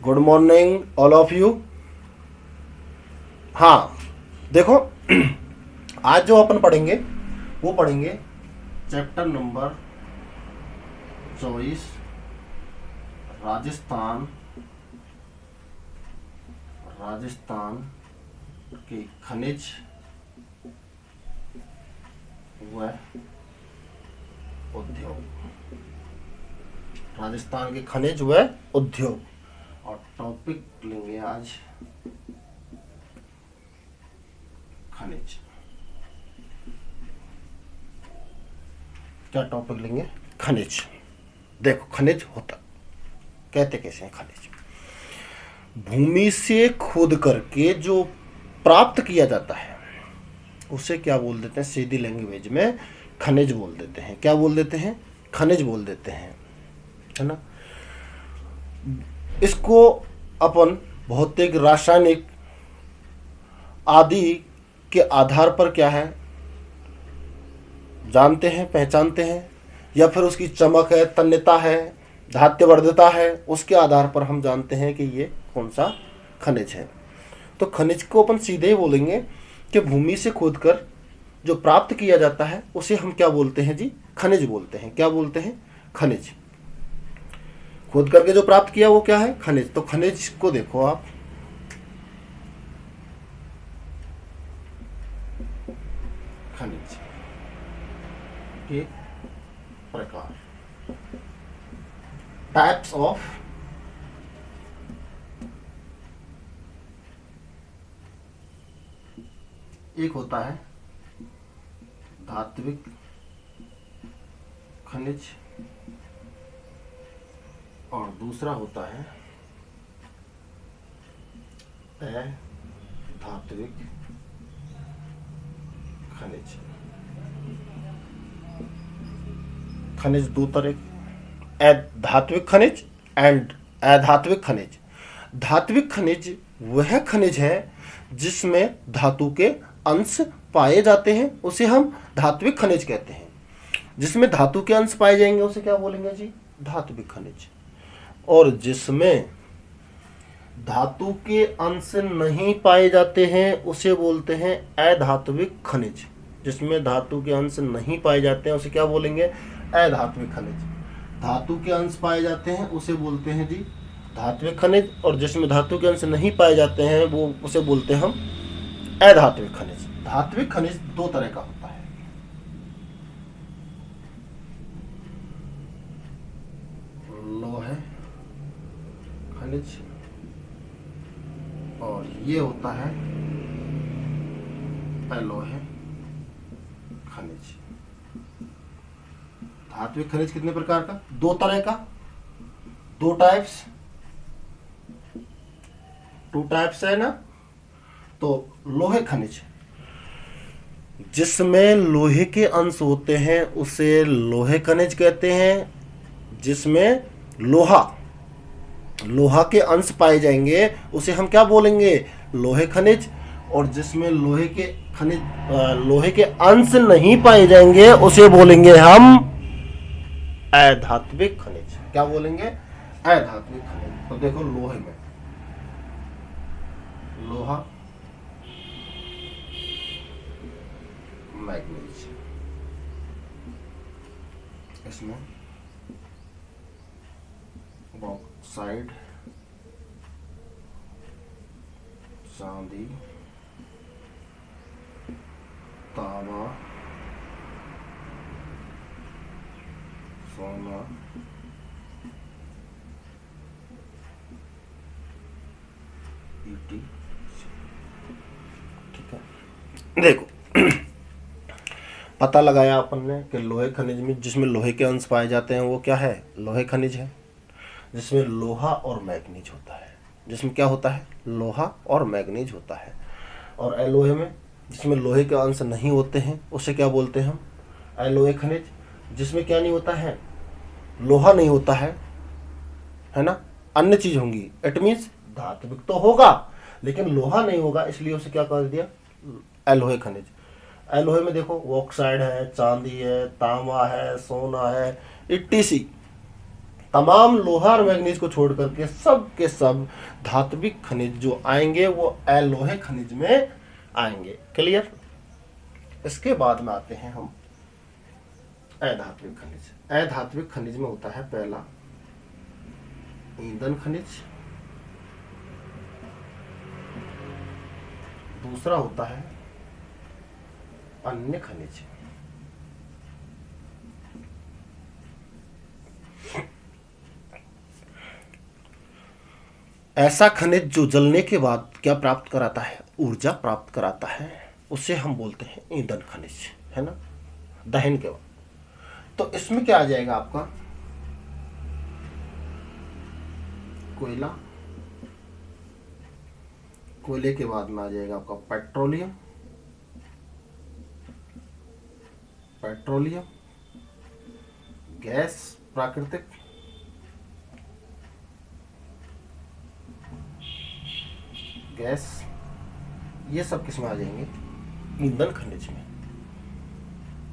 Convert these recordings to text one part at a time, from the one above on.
Good morning all of you. हाँ देखो, आज जो अपन पढ़ेंगे वो पढ़ेंगे चैप्टर नंबर 24, राजस्थान के खनिज व उद्योग। राजस्थान के खनिज व उद्योग, और टॉपिक लेंगे आज खनिज। क्या टॉपिक लेंगे? खनिज। देखो, खनिज होता कहते कैसे हैं? खनिज भूमि से खोद करके जो प्राप्त किया जाता है उसे क्या बोल देते हैं? सीधी लैंग्वेज में खनिज बोल देते हैं। क्या बोल देते हैं? खनिज बोल देते हैं, है ना। इसको अपन भौतिक, रासायनिक आदि के आधार पर क्या है जानते हैं, पहचानते हैं, या फिर उसकी चमक है, तन्यता है, धात्यवर्धता है, उसके आधार पर हम जानते हैं कि ये कौन सा खनिज है। तो खनिज को अपन सीधे ही बोलेंगे कि भूमि से खोदकर जो प्राप्त किया जाता है उसे हम क्या बोलते हैं जी? खनिज बोलते हैं। क्या बोलते हैं? खनिज। खोद करके जो प्राप्त किया वो क्या है? खनिज। तो खनिज को देखो आप, खनिज के प्रकार, टाइप्स ऑफ एक होता है धात्विक खनिज और दूसरा होता है अधात्विक खनिज। खनिज दो तरह, धात्विक खनिज एंड अधात्विक खनिज। धात्विक खनिज वह खनिज है जिसमें धातु के अंश पाए जाते हैं, उसे हम धात्विक खनिज कहते हैं। जिसमें धातु के अंश पाए जाएंगे उसे क्या बोलेंगे जी? धात्विक खनिज। और जिसमें धातु के अंश नहीं पाए जाते हैं उसे बोलते हैं अधात्विक खनिज। जिसमें धातु के अंश नहीं पाए जाते हैं उसे क्या बोलेंगे? अधात्विक खनिज। धातु के अंश पाए जाते हैं उसे बोलते हैं जी धात्विक खनिज, और जिसमें धातु के अंश नहीं पाए जाते हैं वो उसे बोलते हैं हम अधात्विक खनिज। धात्विक खनिज दो तरह का होता है। लोहे खनिज, और ये होता है अलोहे खनिज। धात्विक खनिज कितने प्रकार का? दो तरह का, दो टाइप्स, टू टाइप्स है ना। तो लोहे खनिज, जिसमें लोहे के अंश होते हैं उसे लोहे खनिज कहते हैं। जिसमें लोहा के अंश पाए जाएंगे उसे हम क्या बोलेंगे? लोहे खनिज। और जिसमें लोहे के अंश नहीं पाए जाएंगे उसे बोलेंगे हम अधात्विक खनिज। क्या बोलेंगे? अधात्विक खनिज। तो देखो, लोहे में लोहा, मैग्नीज, इसमें बॉक्साइड, चांदी, तांबा, सोना, ईटी। ठीक है, देखो पता लगाया अपन ने कि लोहे खनिज में जिसमें लोहे के अंश पाए जाते हैं वो क्या है? लोहे खनिज है। जिसमें लोहा और मैग्नीज होता है। जिसमें क्या होता है? लोहा और मैग्नीज होता है। और अलोहे में जिसमें लोहे के अंश नहीं होते हैं उसे क्या बोलते हैं हम? अलोहे खनिज। जिसमें क्या नहीं होता है? लोहा नहीं होता है ना, अन्य चीज होंगी। इट मीन्स धात्विक तो होगा लेकिन लोहा नहीं होगा, इसलिए उसे क्या कर दिया? अलोहे खनिज। एलोहे में देखो ऑक्साइड है, चांदी है, तांबा है, सोना है, इट्टीसी तमाम लोहा और मैग्नीज को छोड़ करके सब के सब धात्विक खनिज जो आएंगे वो अलोहे खनिज में आएंगे। क्लियर। इसके बाद में आते हैं हम अधात्विक खनिज। अधात्विक खनिज में होता है पहला ईंधन खनिज, दूसरा होता है अन्य खनिज। ऐसा खनिज जो जलने के बाद क्या प्राप्त कराता है, ऊर्जा प्राप्त कराता है, उसे हम बोलते हैं ईंधन खनिज, है ना, दहन के बाद। तो इसमें क्या आ जाएगा आपका कोयला, कोयले के बाद में आ जाएगा आपका पेट्रोलियम, पेट्रोलियम, गैस प्राकृतिक, गैस, ये सब किस में आ जाएंगे, ईंधन खनिज में।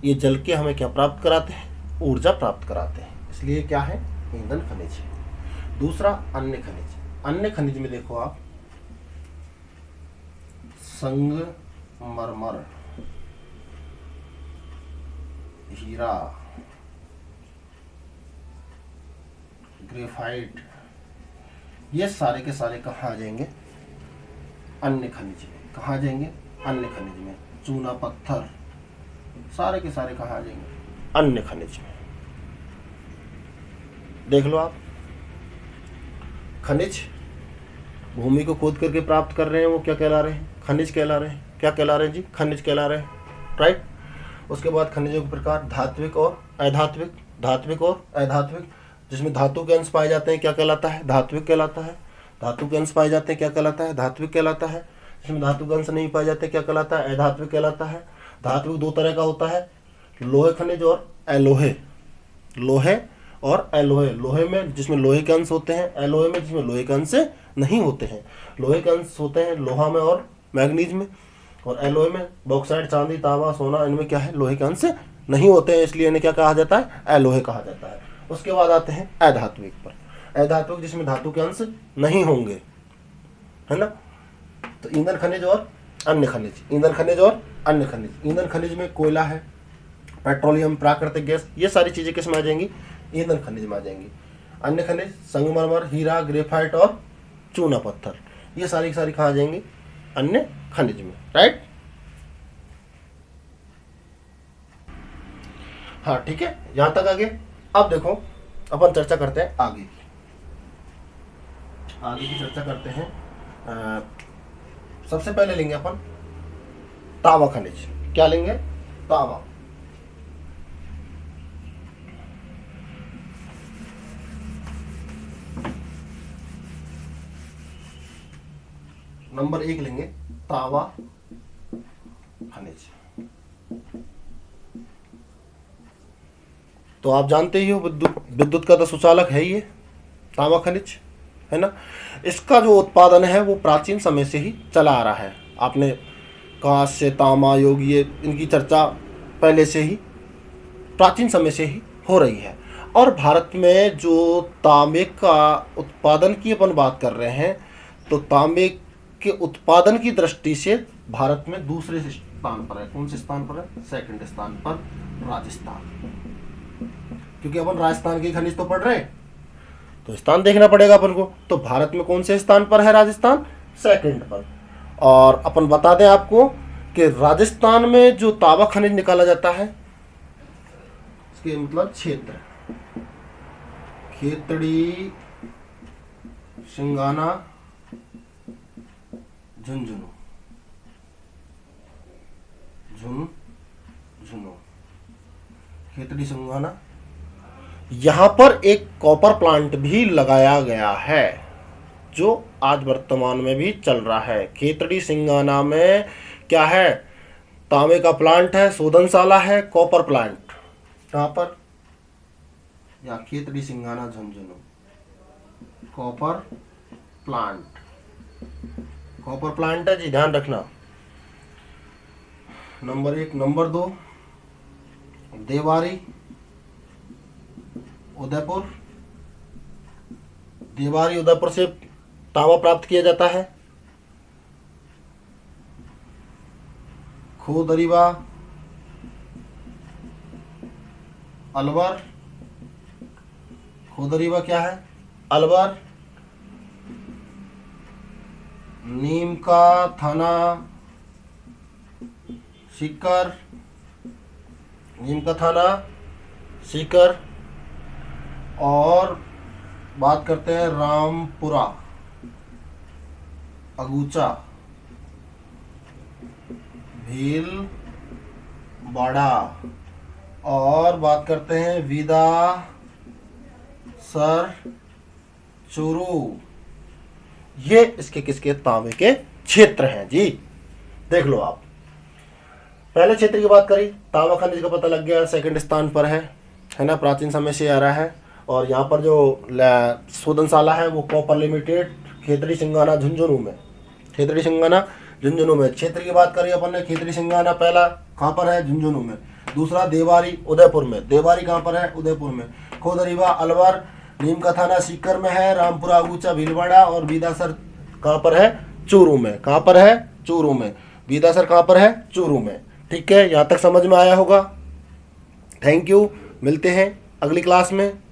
ये जल के हमें क्या प्राप्त कराते हैं, ऊर्जा प्राप्त कराते हैं, इसलिए क्या है, ईंधन खनिज है। दूसरा अन्य खनिज। अन्य खनिज में देखो आप संगमरमर, हीरा, ग्रेफाइट, ये सारे के सारे कहाँ आ जाएंगे, अन्य खनिज में। कहाँ आ जाएंगे, अन्य खनिज में। चूना पत्थर, सारे के सारे कहाँ आ जाएंगे, अन्य खनिज में। देख लो आप, खनिज भूमि को खोद करके प्राप्त कर रहे हैं, वो क्या कहला रहे हैं, खनिज कहला रहे हैं। क्या कहला रहे हैं जी, खनिज कहला रहे हैं, राइट। उसके बाद खनिजों के प्रकार धात्विक और अधात्विक, धात्विक और अधात्विक। जिसमें धातु के अंश पाए जाते हैं क्या कहलाता है, धात्विक कहलाता है। धातु के अंश पाए जाते हैं क्या कहलाता है, धात्विक कहलाता है। जिसमें धातु के अंश नहीं पाए जाते क्या कहलाता है, अधात्विक कहलाता है। धात्विक दो तरह का होता है, लोहे खनिज और अलोहे। लोहे और अलोहे। लोहे में जिसमें लोहे के अंश होते हैं, अलोहे में जिसमें लोहे के अंश नहीं होते हैं। लोहे के अंश होते हैं लोहा में और मैग्नीज में, और अलोहे में बॉक्साइट, चांदी, तांबा, सोना, इनमें क्या है, लोहे के अंश नहीं होते हैं, इसलिए इन्हें क्या कहा जाता है, अलोहे कहा जाता है। उसके बाद आते हैं अधात्विक पर। अधात्विक जिसमें धातु के अंश नहीं होंगे, है ना। तो ईंधन खनिज और अन्य खनिज, ईंधन खनिज और अन्य खनिज। ईंधन खनिज में कोयला है, पेट्रोलियम, प्राकृतिक गैस, ये सारी चीजें किस में आ जाएंगी, ईंधन खनिज में आ जाएंगी। अन्य खनिज संगमरमर, हीरा, ग्रेफाइट और चूना पत्थर, ये सारी की सारी कहाँ आ जाएंगी, अन्य खनिज में, राइट। हाँ ठीक है, यहां तक आगे। अब देखो अपन चर्चा करते हैं आगे की। आगे की चर्चा करते हैं। सबसे पहले लेंगे अपन तांबा खनिज। क्या लेंगे, तांबा। नंबर 1 लेंगे तांबा खनिज। तो आप जानते ही हो विद्युत का तो सुचालक है ही ये तांबा खनिज, है ना। इसका जो उत्पादन है वो प्राचीन समय से ही चला आ रहा है। आपने कांस्य, तांबा, योग, ये इनकी चर्चा पहले से ही प्राचीन समय से ही हो रही है। और भारत में जो तांबे का उत्पादन की अपन बात कर रहे हैं, तो तांबे के उत्पादन की दृष्टि से भारत में दूसरे स्थान पर है। कौन से स्थान पर है, सेकंड स्थान पर राजस्थान। क्योंकि अपन राजस्थान के खनिज तो पढ़ रहे हैं, तो स्थान देखना पड़ेगा अपन को। तो भारत में कौन से स्थान पर है राजस्थान, सेकंड पर। और अपन बता दें आपको कि राजस्थान में जो तांबा खनिज निकाला जाता है, इसके मतलब क्षेत्र, खेतड़ी, सिंगाना, झुंझुनू, झुंझुनू, खेतड़ी, सिंगाना। यहाँ पर एक कॉपर प्लांट भी लगाया गया है जो आज वर्तमान में भी चल रहा है। खेतड़ी सिंगाना में क्या है, तांबे का प्लांट है, शोधनशाला है, कॉपर प्लांट। कहाँ पर, या Khetri, Singhana, Jhunjhunu, copper plant. Copper plant है जी, ध्यान रखना। नंबर 1। नंबर 2 देवारी, उदयपुर, देवारी उदयपुर से तांबा प्राप्त किया जाता है। खोदरीवा अलवर, खोदरीवा क्या है? अलवर। नीम का थाना सीकर, नीम का थाना सीकर। और बात करते हैं रामपुरा अगूचा भीलवाड़ा। और बात करते हैं विदा सर चूरू। ये इसके किसके? तांबे के क्षेत्र हैं जी। देख लो आप, पहले क्षेत्र की बात करी, तांबा खनिज का पता लग गया, सेकंड स्थान पर है ना, प्राचीन समय से आ रहा है। और यहाँ पर जो शोधनशाला है वो कॉपर लिमिटेड, खेतड़ी सिंगाना झुंझुनू में, खेतड़ी सिंगाना झुंझुनू में। क्षेत्र की बात करी अपन ने, खेतड़ी सिंगाना पहला कहाँ पर है? झुंझुनू में। दूसरा देवारी उदयपुर में, देवारी कहाँ पर है? उदयपुर में। खोदरीवा अलवर, नीम का थाना सीकर में है, रामपुरा अगूचा भीलवाड़ा, और बीदासर कहाँ पर है? चूरू में। कहाँ पर है? चूरू में। बीदासर कहाँ पर है? चूरू में। ठीक है, यहाँ तक समझ में आया होगा। थैंक यू, मिलते हैं अगली क्लास में।